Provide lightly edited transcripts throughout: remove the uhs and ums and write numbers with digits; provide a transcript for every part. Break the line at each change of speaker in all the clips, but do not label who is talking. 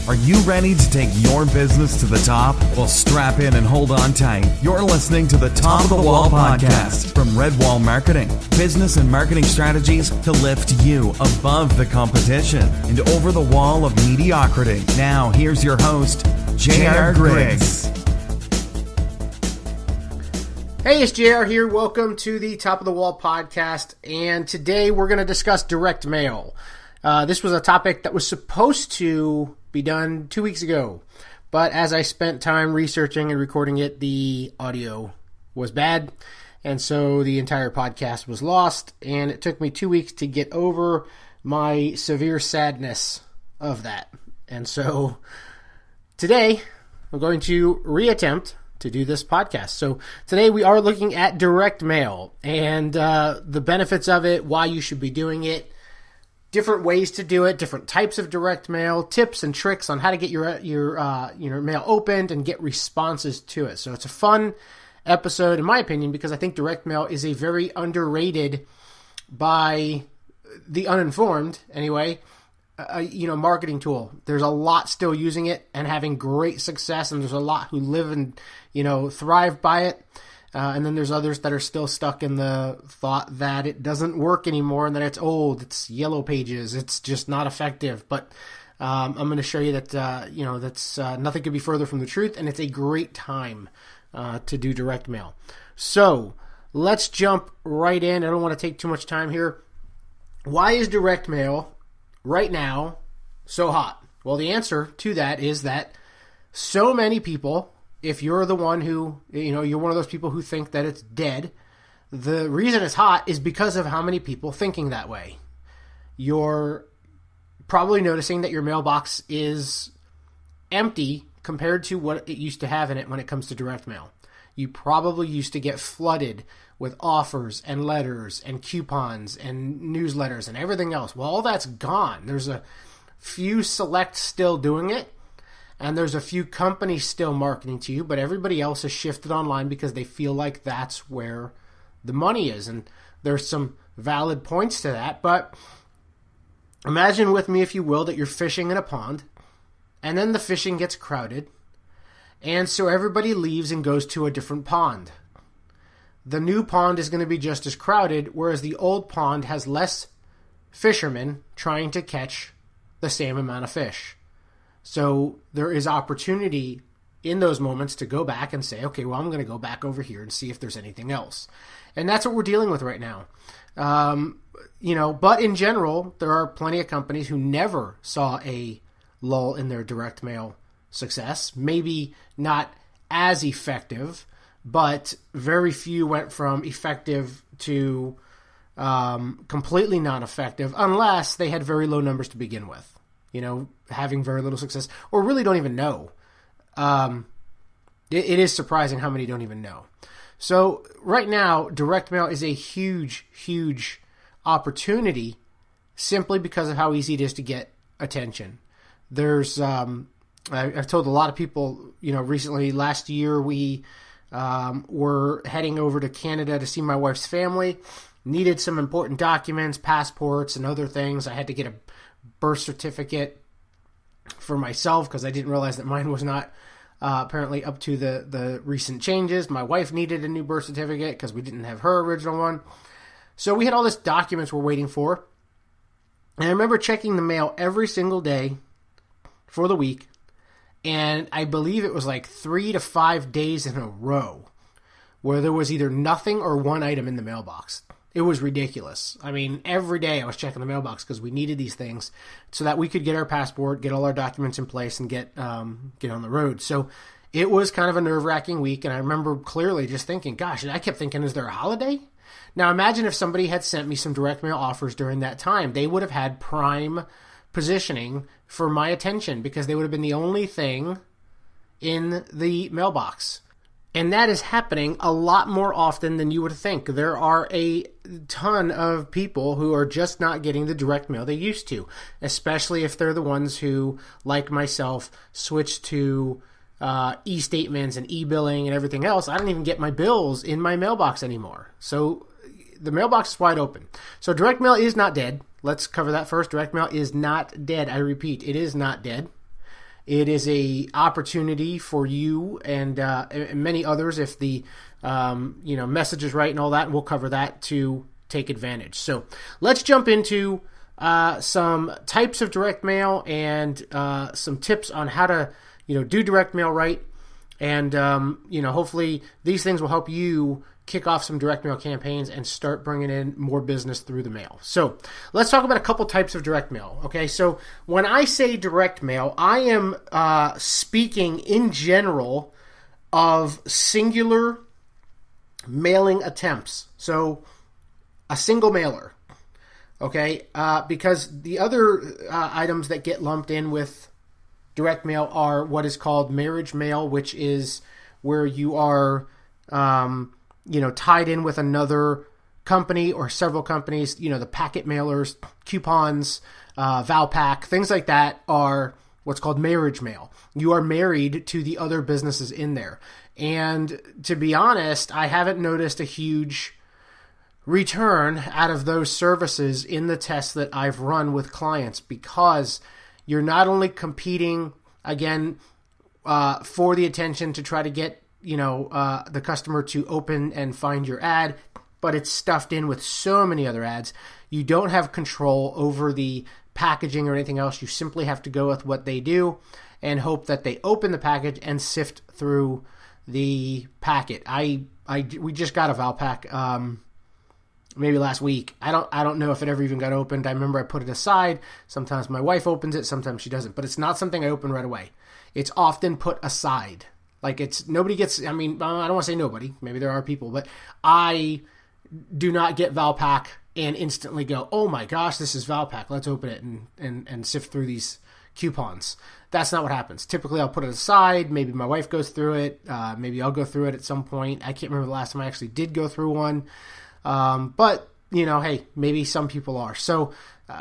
Are you ready to take your business to the top? Well, strap in and hold on tight. You're listening to the Top of the Wall podcast from Redwall Marketing. Business and marketing strategies to lift you above the competition and over the wall of mediocrity. Now, here's your host, J.R. Griggs.
Hey, it's JR here. Welcome to the Top of the Wall podcast. And today we're going to discuss direct mail. This was a topic that was supposed to be done 2 weeks ago. But as I spent time researching and recording it, the audio was bad. And so the entire podcast was lost. And it took me 2 weeks to get over my severe sadness of that. And so today I'm going to reattempt to do this podcast. So today we are looking at direct mail and the benefits of it, why you should be doing it, different ways to do it, different types of direct mail, tips and tricks on how to get your mail opened and get responses to it. So it's a fun episode, in my opinion, because I think direct mail is a very underrated by the uninformed, anyway, marketing tool. There's a lot still using it and having great success, and there's a lot who live and, thrive by it. And then there's others that are still stuck in the thought that it doesn't work anymore and that it's old, it's yellow pages, it's just not effective. But I'm going to show you that, that's nothing could be further from the truth, and it's a great time to do direct mail. So let's jump right in. I don't want to take too much time here. Why is direct mail right now so hot? Well, the answer to that is that so many people, if you're the one who, you're one of those people who think that it's dead, the reason it's hot is because of how many people thinking that way. You're probably noticing that your mailbox is empty compared to what it used to have in it when it comes to direct mail. You probably used to get flooded with offers and letters and coupons and newsletters and everything else. Well, all that's gone. There's a few select still doing it, and there's a few companies still marketing to you, but everybody else has shifted online because they feel like that's where the money is. And there's some valid points to that, but imagine with me, if you will, that you're fishing in a pond, and then the fishing gets crowded, and so everybody leaves and goes to a different pond. The new pond is going to be just as crowded, whereas the old pond has less fishermen trying to catch the same amount of fish. So there is opportunity in those moments to go back and say, okay, well, I'm going to go back over here and see if there's anything else. And that's what we're dealing with right now. But in general, there are plenty of companies who never saw a lull in their direct mail success. Maybe not as effective, but very few went from effective to completely non-effective unless they had very low numbers to begin with. Having very little success, or really don't even know. It is surprising how many don't even know. So right now, direct mail is a huge, huge opportunity simply because of how easy it is to get attention. There's, I've told a lot of people, recently, last year we were heading over to Canada to see my wife's family, needed some important documents, passports, and other things. I had to get a birth certificate for myself because I didn't realize that mine was not apparently up to the recent changes. My wife needed a new birth certificate because we didn't have her original one. So we had all these documents we're waiting for. And I remember checking the mail every single day for the week. And I believe it was like 3 to 5 days in a row where there was either nothing or one item in the mailbox. It was ridiculous. I mean, every day I was checking the mailbox because we needed these things so that we could get our passport, get all our documents in place, and get on the road. So it was kind of a nerve-wracking week, and I remember clearly just thinking, gosh, I kept thinking, is there a holiday? Now imagine if somebody had sent me some direct mail offers during that time. They would have had prime positioning for my attention because they would have been the only thing in the mailbox. And that is happening a lot more often than you would think. There are a ton of people who are just not getting the direct mail they used to, especially if they're the ones who, like myself, switch to e-statements and e-billing and everything else. I don't even get my bills in my mailbox anymore. So the mailbox is wide open. So direct mail is not dead. Let's cover that first. Direct mail is not dead. I repeat, it is not dead. It is a opportunity for you and many others, if the message is right and all that, and we'll cover that, to take advantage. So let's jump into some types of direct mail and some tips on how to do direct mail right. And hopefully these things will help you kick off some direct mail campaigns and start bringing in more business through the mail. So let's talk about a couple types of direct mail. Okay, so when I say direct mail, I am speaking in general of singular mailing attempts. So a single mailer. Okay, because the other items that get lumped in with direct mail are what is called marriage mail, which is where you are tied in with another company or several companies. The packet mailers, coupons, Valpak, things like that are what's called marriage mail. You are married to the other businesses in there. And to be honest, I haven't noticed a huge return out of those services in the tests that I've run with clients, because you're not only competing, again, for the attention to try to get the customer to open and find your ad, but it's stuffed in with so many other ads. You don't have control over the packaging or anything else. You simply have to go with what they do and hope that they open the package and sift through the packet. We just got a Valpak maybe last week. I don't know if it ever even got opened. I remember I put it aside. Sometimes my wife opens it, sometimes she doesn't, but it's not something I open right away. It's often put aside. Like, nobody gets, I don't want to say nobody, maybe there are people, but I do not get Valpak and instantly go, oh my gosh, this is Valpak, let's open it and sift through these coupons. That's not what happens. Typically I'll put it aside, maybe my wife goes through it, maybe I'll go through it at some point. I can't remember the last time I actually did go through one, but hey, maybe some people are. So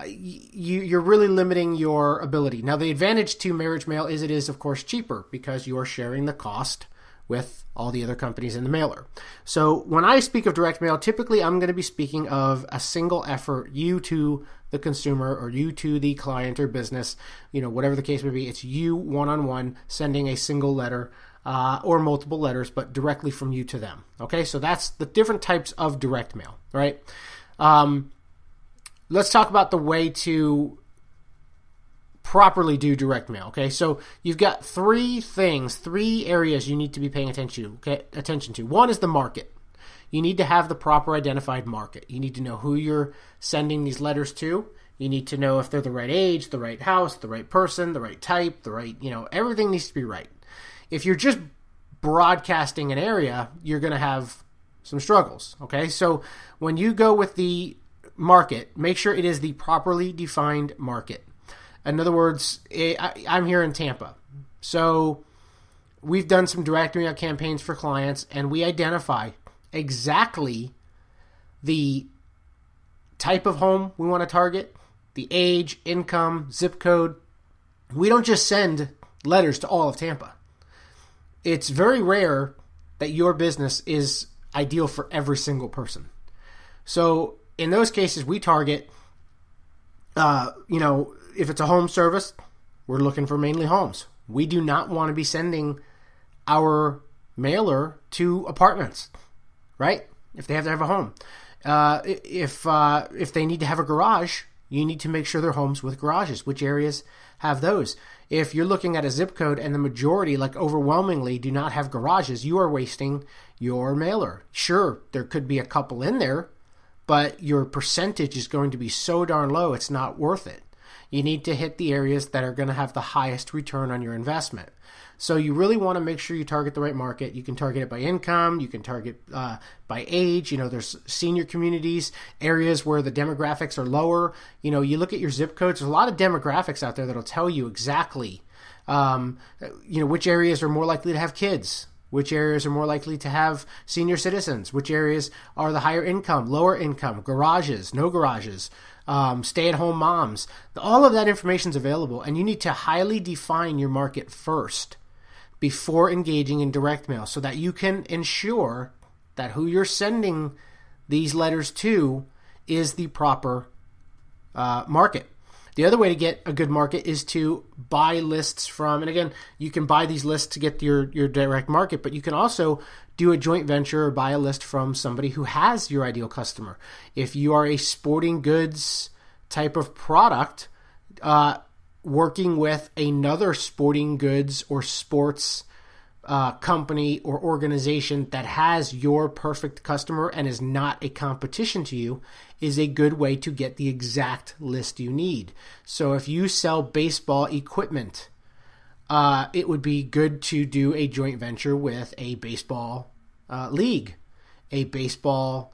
you're really limiting your ability. Now, the advantage to marriage mail is it is, of course, cheaper because you are sharing the cost with all the other companies in the mailer. So when I speak of direct mail, typically I'm going to be speaking of a single effort, you to the consumer or you to the client or business, whatever the case may be. It's you one-on-one sending a single letter or multiple letters, but directly from you to them. Okay, so that's the different types of direct mail, right? Let's talk about the way to properly do direct mail. Okay, so you've got three areas you need to be paying attention to. One is the market. You need to have the proper identified market. You need to know who you're sending these letters to. You need to know if they're the right age, the right house, the right person, the right type, the right, everything needs to be right. If you're just broadcasting an area, you're going to have some struggles. Okay, so when you go with the market, make sure it is the properly defined market. In other words, I'm here in Tampa, so we've done some direct mail campaigns for clients, and we identify exactly the type of home we want to target, the age, income, zip code. We don't just send letters to all of Tampa. It's very rare that your business is ideal for every single person. So in those cases, we target, if it's a home service, we're looking for mainly homes. We do not want to be sending our mailer to apartments, right? If they have to have a home. If they need to have a garage, you need to make sure they're homes with garages. Which areas have those? If you're looking at a zip code and the majority, like overwhelmingly, do not have garages, you are wasting your mailer. Sure, there could be a couple in there, but your percentage is going to be so darn low, it's not worth it. You need to hit the areas that are going to have the highest return on your investment. So you really want to make sure you target the right market. You can target it by income. You can target by age. There's senior communities, areas where the demographics are lower. You look at your zip codes. There's a lot of demographics out there that'll tell you exactly, which areas are more likely to have kids, which areas are more likely to have senior citizens, which areas are the higher income, lower income, garages, no garages, stay-at-home moms. All of that information is available, and you need to highly define your market first before engaging in direct mail so that you can ensure that who you're sending these letters to is the proper market. The other way to get a good market is to buy lists from, and again, you can buy these lists to get your direct market, but you can also do a joint venture or buy a list from somebody who has your ideal customer. If you are a sporting goods type of product, working with another sporting goods or sports company or organization that has your perfect customer and is not a competition to you is a good way to get the exact list you need. So if you sell baseball equipment, it would be good to do a joint venture with a baseball league, a baseball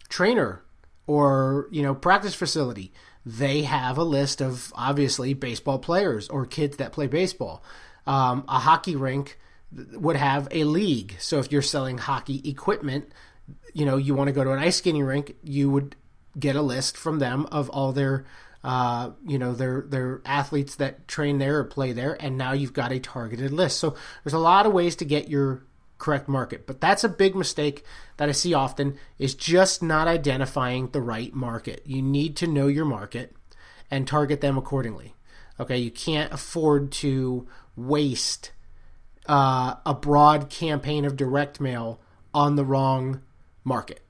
trainer, or practice facility. They have a list of obviously baseball players or kids that play baseball. A hockey rink would have a league. So if you're selling hockey equipment, you want to go to an ice skating rink, you would get a list from them of all their athletes that train there or play there, and now you've got a targeted list. So there's a lot of ways to get your correct market, but that's a big mistake that I see often, is just not identifying the right market. You need to know your market and target them accordingly. Okay, you can't afford to waste a broad campaign of direct mail on the wrong market.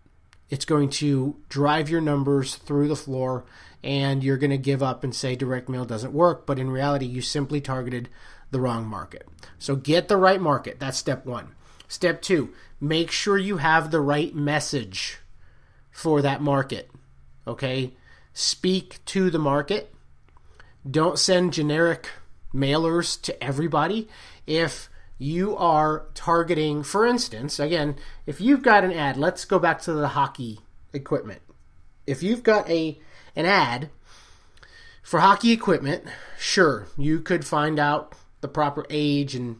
It's going to drive your numbers through the floor, and you're going to give up and say direct mail doesn't work, but in reality, you simply targeted the wrong market. So get the right market. That's step one. Step two, make sure you have the right message for that market. Okay? Speak to the market. Don't send generic mailers to everybody. If you are targeting, for instance, again, if you've got an ad, let's go back to the hockey equipment. If you've got an ad for hockey equipment, sure, you could find out the proper age and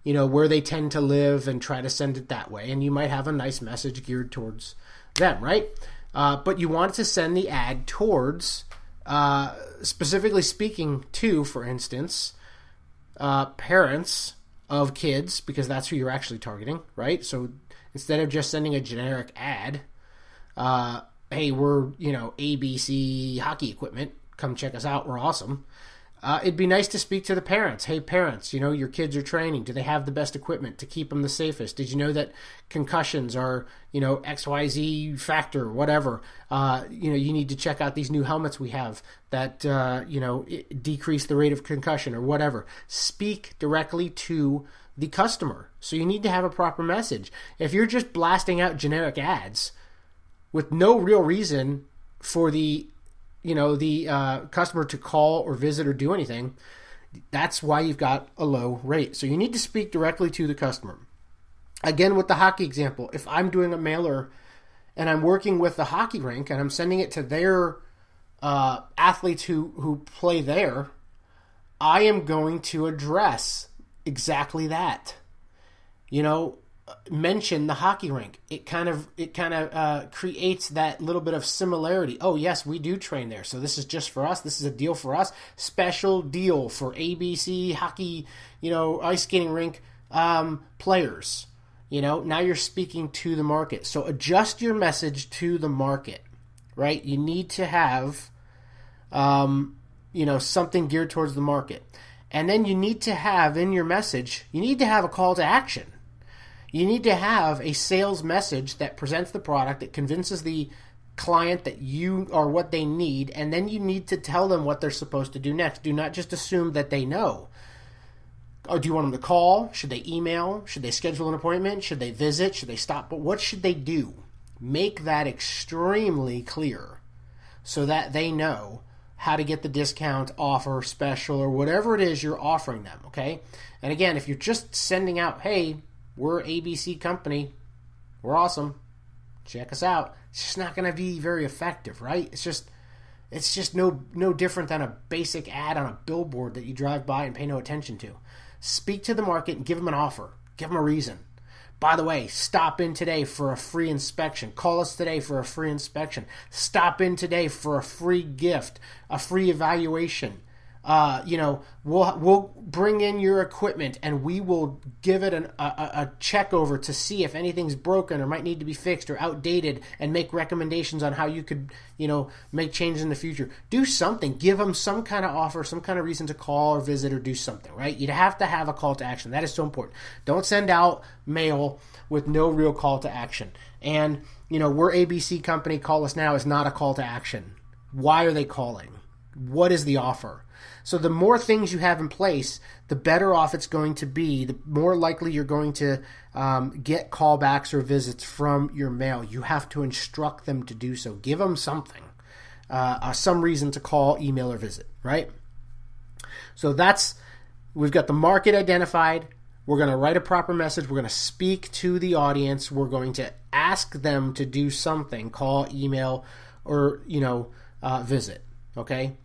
where they tend to live and try to send it that way, and you might have a nice message geared towards them, right? But you want to send the ad towards specifically speaking to, for instance, parents of kids, because that's who you're actually targeting, right? So instead of just sending a generic ad, hey, we're, ABC hockey equipment, come check us out, we're awesome. It'd be nice to speak to the parents. Hey, parents, your kids are training. Do they have the best equipment to keep them the safest? Did you know that concussions are, XYZ factor, whatever? You need to check out these new helmets we have that, decrease the rate of concussion or whatever. Speak directly to the customer. So you need to have a proper message. If you're just blasting out generic ads with no real reason for the customer to call or visit or do anything, that's why you've got a low rate. So you need to speak directly to the customer. Again, with the hockey example, if I'm doing a mailer and I'm working with the hockey rink and I'm sending it to their athletes who play there, I am going to address exactly that. Mention the hockey rink. It kind of creates that little bit of similarity. Oh yes, we do train there, so this is just for us. This is a deal for us. Special deal for ABC hockey, ice skating rink players. Now you're speaking to the market. So adjust your message to the market, right? You need to have something geared towards the market, and then you need to have in your message, you need to have a call to action. You need to have a sales message that presents the product, that convinces the client that you are what they need, and then you need to tell them what they're supposed to do next. Do not just assume that they know. Or do you want them to call? Should they email? Should they schedule an appointment? Should they visit? Should they stop? But what should they do? Make that extremely clear so that they know how to get the discount, offer, special, or whatever it is you're offering them, okay? And again, if you're just sending out, hey, we're ABC company, we're awesome, check us out, it's just not going to be very effective, right? It's just no different than a basic ad on a billboard that you drive by and pay no attention to. Speak to the market and give them an offer. Give them a reason. By the way, stop in today for a free inspection. Call us today for a free inspection. Stop in today for a free gift, a free evaluation. we'll bring in your equipment and we will give it a check over to see if anything's broken or might need to be fixed or outdated, and make recommendations on how you could, make changes in the future. Do something. Give them some kind of offer, some kind of reason to call or visit or do something, right? You'd have to have a call to action. That is so important. Don't send out mail with no real call to action. And, we're ABC company, call us now is not a call to action. Why are they calling? What is the offer? So the more things you have in place, the better off it's going to be. The more likely you're going to get callbacks or visits from your mail. You have to instruct them to do so. Give them something, some reason to call, email, or visit, right? So we've got the market identified. We're going to write a proper message. We're going to speak to the audience. We're going to ask them to do something, call, email, or, visit, okay?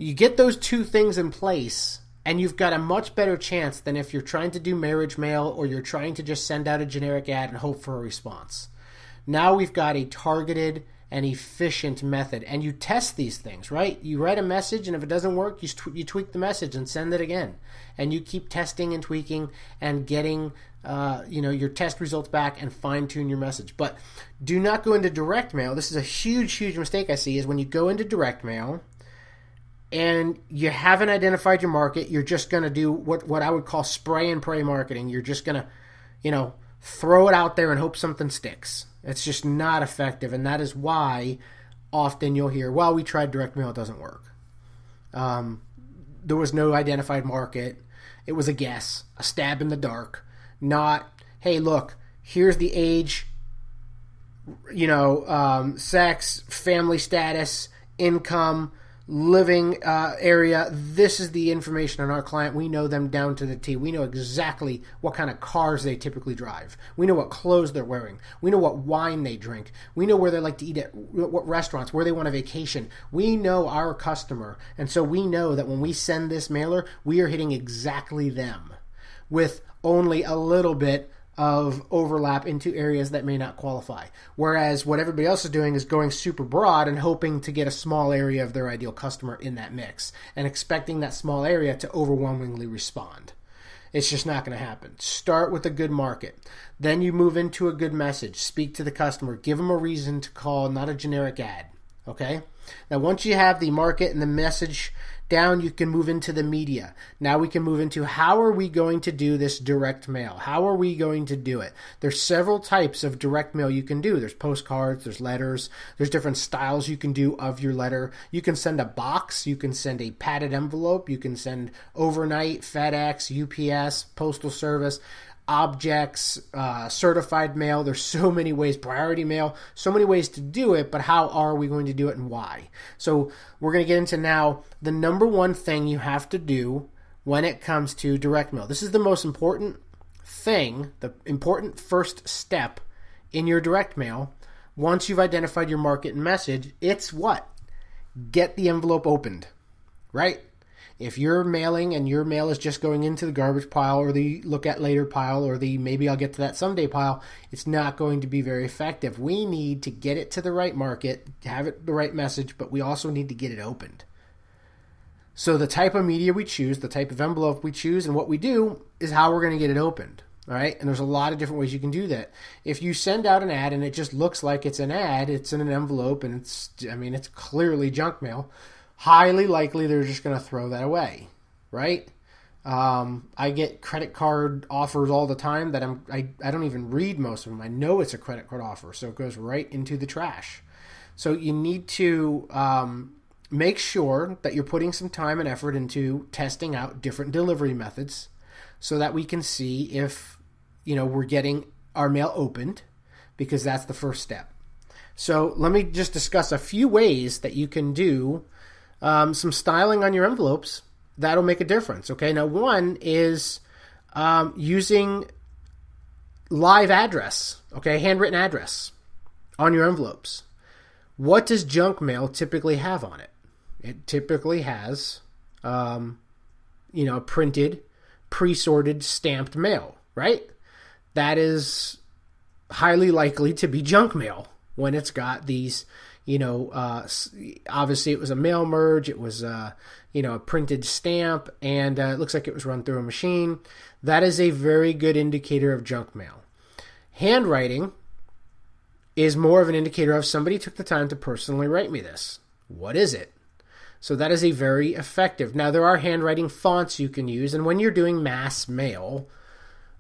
You get those two things in place, and you've got a much better chance than if you're trying to do marriage mail or you're trying to just send out a generic ad and hope for a response. Now we've got a targeted and efficient method, and you test these things, right? You write a message, and if it doesn't work, you tweak the message and send it again, and you keep testing and tweaking and getting your test results back and fine-tune your message. But do not go into direct mail. This is a huge mistake I see, is when you go into direct mail and you haven't identified your market, you're just going to do what I would call spray and pray marketing. You're just going to, throw it out there and hope something sticks. It's just not effective, and that is why often you'll hear, well, we tried direct mail, it doesn't work. There was no identified market. It was a guess, a stab in the dark, not, hey, look, here's the age, sex, family status, income, living area. This is the information on our client. We know them down to the T. We know exactly what kind of cars they typically drive. We know what clothes they're wearing. We know what wine they drink. We know where they like to eat at, what restaurants, where they want a vacation. We know our customer. And so we know that when we send this mailer, we are hitting exactly them with only a little bit of overlap into areas that may not qualify. Whereas what everybody else is doing is going super broad and hoping to get a small area of their ideal customer in that mix and expecting that small area to overwhelmingly respond. It's just not going to happen. Start with a good market. Then you move into a good message. Speak to the customer. Give them a reason to call, not a generic ad. Okay? Now, once you have the market and the message down, you can move into the media. Now we can move into, how are we going to do this direct mail? How are we going to do it? There's several types of direct mail you can do. There's postcards, there's letters, there's different styles you can do of your letter. You can send a box, you can send a padded envelope, you can send overnight, FedEx, UPS, Postal Service, objects, certified mail. There's so many ways, priority mail, so many ways to do it, but how are we going to do it and why? So we're going to get into now the number one thing you have to do when it comes to direct mail. This is the most important thing, the important first step in your direct mail. Once you've identified your market and message, it's what? Get the envelope opened, right? If you're mailing and your mail is just going into the garbage pile or the look at later pile or the maybe I'll get to that someday pile, it's not going to be very effective. We need to get it to the right market, have it the right message, but we also need to get it opened. So the type of media we choose, the type of envelope we choose, and what we do is how we're going to get it opened. All right, and there's a lot of different ways you can do that. If you send out an ad and it just looks like it's an ad, it's in an envelope, and it's clearly junk mail, highly likely they're just going to throw that away, right? I get credit card offers all the time that I don't even read most of them. I know it's a credit card offer, so it goes right into the trash. So you need to make sure that you're putting some time and effort into testing out different delivery methods so that we can see if we're getting our mail opened, because that's the first step. So let me just discuss a few ways that you can do some styling on your envelopes. That'll make a difference. Okay, now one is using live address, okay, handwritten address on your envelopes. What does junk mail typically have on it? It typically has, printed, pre-sorted, stamped mail, right? That is highly likely to be junk mail when it's got these, Obviously it was a mail merge. It was, a printed stamp, and it looks like it was run through a machine. That is a very good indicator of junk mail. Handwriting is more of an indicator of somebody took the time to personally write me this. What is it? So that is a very effective. Now, there are handwriting fonts you can use, and when you're doing mass mail,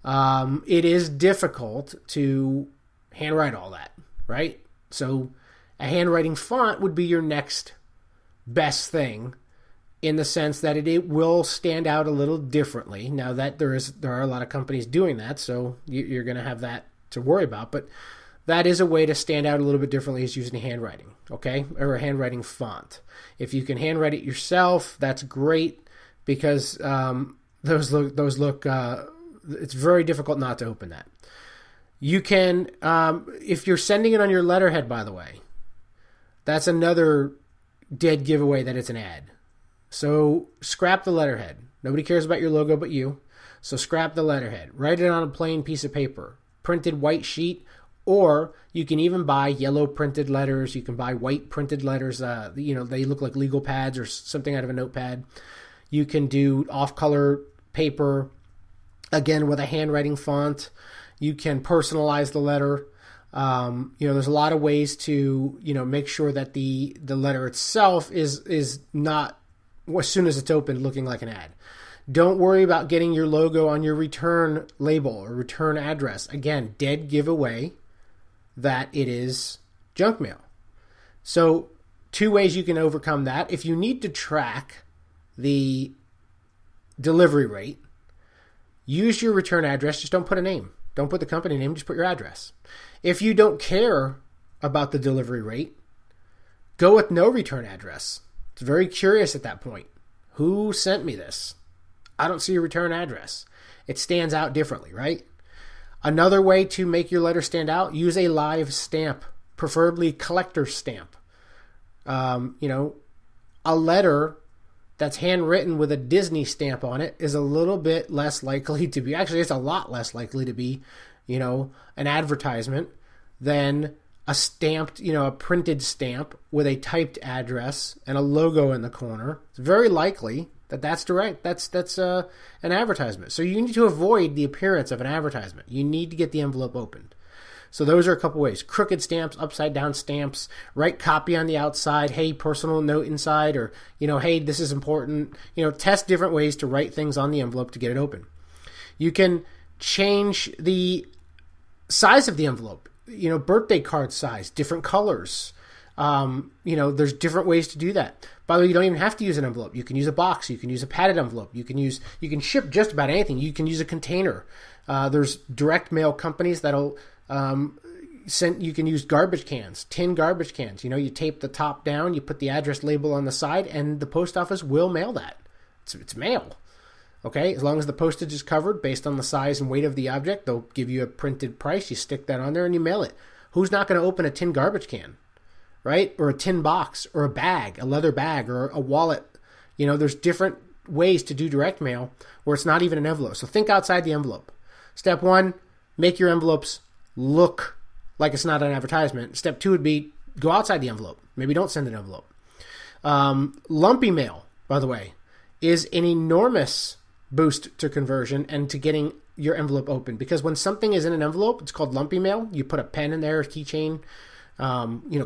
it is difficult to handwrite all that, right? So a handwriting font would be your next best thing, in the sense that it will stand out a little differently. Now that there are a lot of companies doing that, so you're going to have that to worry about, but that is a way to stand out a little bit differently, is using handwriting, okay? Or a handwriting font. If you can handwrite it yourself, that's great, because those look it's very difficult not to open that. You can, if you're sending it on your letterhead, by the way, that's another dead giveaway that it's an ad. So scrap the letterhead. Nobody cares about your logo but you. So scrap the letterhead. Write it on a plain piece of paper, printed white sheet, or you can even buy yellow printed letters. You can buy white printed letters. They look like legal pads or something out of a notepad. You can do off-color paper, again, with a handwriting font. You can personalize the letter. There's a lot of ways to, make sure that the letter itself is not, as soon as it's opened, looking like an ad. Don't worry about getting your logo on your return label or return address. Again, dead giveaway that it is junk mail. So 2 ways you can overcome that. If you need to track the delivery rate, use your return address. Just don't put a name. Don't put the company name. Just put your address. If you don't care about the delivery rate, go with no return address. It's very curious at that point. Who sent me this? I don't see a return address. It stands out differently, right? Another way to make your letter stand out, use a live stamp, preferably collector's stamp. A letter that's handwritten with a Disney stamp on it is a little bit less likely to be, actually it's a lot less likely to be, an advertisement than a stamped, a printed stamp with a typed address and a logo in the corner. It's very likely that's direct. That's an advertisement. So you need to avoid the appearance of an advertisement. You need to get the envelope opened. So those are a couple ways. Crooked stamps, upside down stamps, write copy on the outside, hey, personal note inside, or, hey, this is important. Test different ways to write things on the envelope to get it open. You can change the size of the envelope, birthday card size, different colors. There's different ways to do that. By the way, you don't even have to use an envelope. You can use a box. You can use a padded envelope. You can ship just about anything. You can use a container. There's direct mail companies that'll you can use garbage cans, tin garbage cans. You tape the top down, you put the address label on the side, and the post office will mail that. It's mail. Okay, as long as the postage is covered based on the size and weight of the object, they'll give you a printed price. You stick that on there and you mail it. Who's not going to open a tin garbage can? Right? Or a tin box, or a bag, a leather bag, or a wallet. There's different ways to do direct mail where it's not even an envelope. So think outside the envelope. Step 1, make your envelopes look like it's not an advertisement. Step 2 would be go outside the envelope. Maybe don't send an envelope. Lumpy mail, by the way, is an enormous boost to conversion and to getting your envelope open. Because when something is in an envelope, it's called lumpy mail. You put a pen in there, a keychain,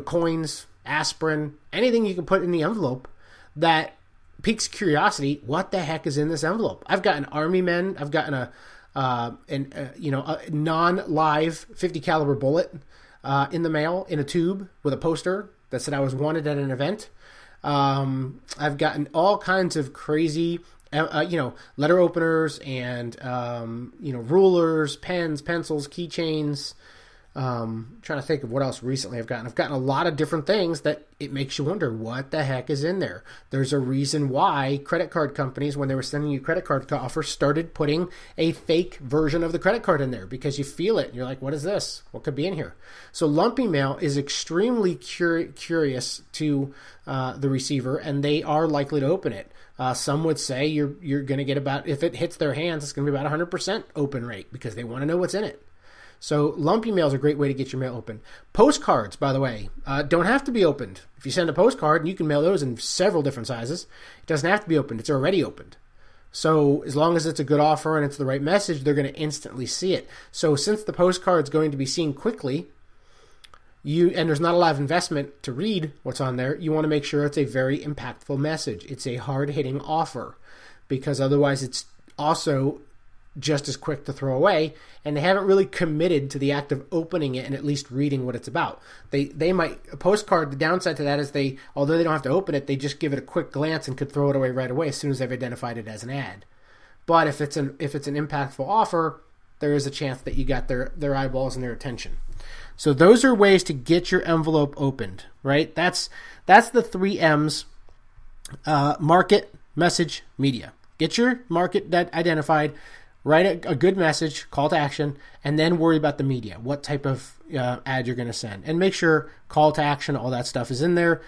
coins, aspirin, anything you can put in the envelope that piques curiosity. What the heck is in this envelope? I've gotten Army men. I've gotten a non-live 50 caliber bullet in the mail in a tube with a poster that said I was wanted at an event. I've gotten all kinds of crazy, letter openers and rulers, pens, pencils, keychains. Trying to think of what else recently I've gotten. I've gotten a lot of different things that it makes you wonder what the heck is in there. There's a reason why credit card companies, when they were sending you credit card offers, started putting a fake version of the credit card in there because you feel it. And you're like, what is this? What could be in here? So lumpy mail is extremely curious to the receiver, and they are likely to open it. Some would say you're going to get about, if it hits their hands, it's going to be about 100% open rate because they want to know what's in it. So lump email is a great way to get your mail open. Postcards, by the way, don't have to be opened. If you send a postcard, you can mail those in several different sizes. It doesn't have to be opened. It's already opened. So as long as it's a good offer and it's the right message, they're going to instantly see it. So since the postcard is going to be seen quickly, and there's not a lot of investment to read what's on there, you want to make sure it's a very impactful message. It's a hard-hitting offer, because otherwise it's also just as quick to throw away, and they haven't really committed to the act of opening it and at least reading what it's about. They might, a postcard, the downside to that is although they don't have to open it, they just give it a quick glance and could throw it away right away as soon as they've identified it as an ad. But if it's an impactful offer, there is a chance that you got their eyeballs and their attention. So those are ways to get your envelope opened, right? That's the 3 M's, market, message, media. Get your market identified, write a good message, call to action, and then worry about the media, what type of ad you're going to send. And make sure call to action, all that stuff is in there.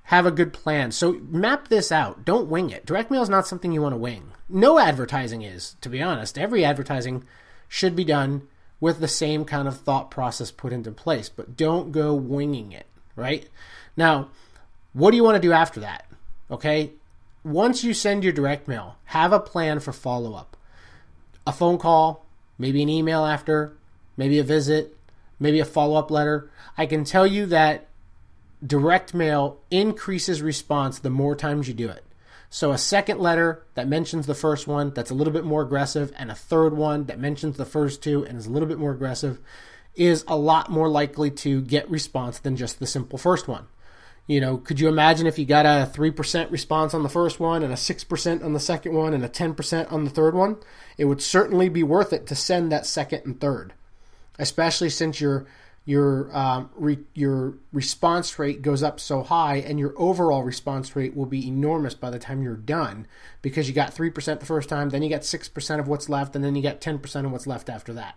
Have a good plan. So map this out. Don't wing it. Direct mail is not something you want to wing. No advertising is, to be honest. Every advertising should be done with the same kind of thought process put into place, but don't go winging it, right? Now, what do you want to do after that? Okay? Once you send your direct mail, have a plan for follow-up. A phone call, maybe an email after, maybe a visit, maybe a follow-up letter. I can tell you that direct mail increases response the more times you do it. So a second letter that mentions the first one that's a little bit more aggressive, and a third one that mentions the first two and is a little bit more aggressive, is a lot more likely to get response than just the simple first one. Could you imagine if you got a 3% response on the first one and a 6% on the second one and a 10% on the third one? It would certainly be worth it to send that second and third, especially since your response rate goes up so high, and your overall response rate will be enormous by the time you're done, because you got 3% the first time, then you got 6% of what's left, and then you got 10% of what's left after that.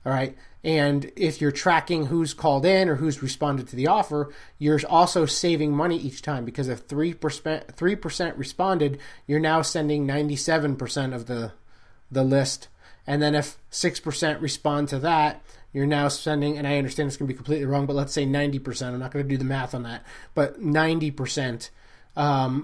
All right. And if you're tracking who's called in or who's responded to the offer, you're also saving money each time, because if 3% responded, you're now sending 97% of the list. And then if 6% respond to that, you're now sending, and I understand it's going to be completely wrong, but let's say 90%. I'm not going to do the math on that, but 90%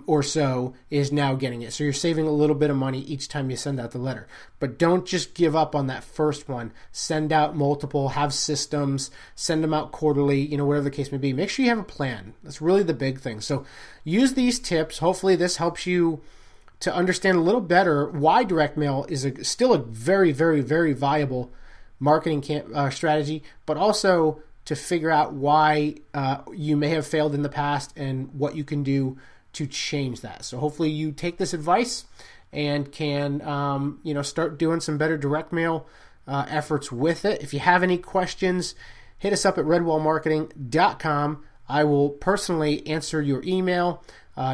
or so is now getting it. So you're saving a little bit of money each time you send out the letter. But don't just give up on that first one. Send out multiple, have systems, send them out quarterly, whatever the case may be. Make sure you have a plan. That's really the big thing. So use these tips. Hopefully this helps you to understand a little better why direct mail is still a very, very, very viable marketing strategy, but also to figure out why you may have failed in the past and what you can do to change that. So hopefully you take this advice and can start doing some better direct mail efforts with it. If you have any questions, hit us up at redwallmarketing.com. I will personally answer your email.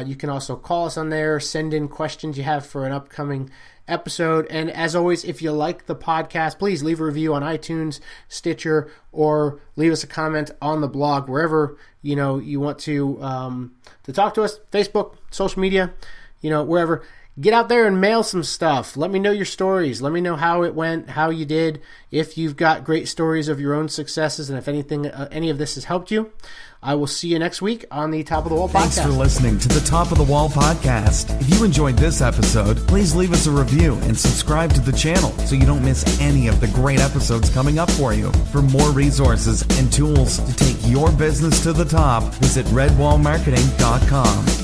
You can also call us on there, send in questions you have for an upcoming episode. And as always, if you like the podcast, please leave a review on iTunes, Stitcher, or leave us a comment on the blog, wherever you want to talk to us. Facebook, social media, wherever. Get out there and mail some stuff. Let me know your stories. Let me know how it went, how you did, if you've got great stories of your own successes, and if anything, any of this has helped you. I will see you next week on the Top of the Wall podcast.
Thanks for listening to the Top of the Wall podcast. If you enjoyed this episode, please leave us a review and subscribe to the channel so you don't miss any of the great episodes coming up for you. For more resources and tools to take your business to the top, visit redwallmarketing.com.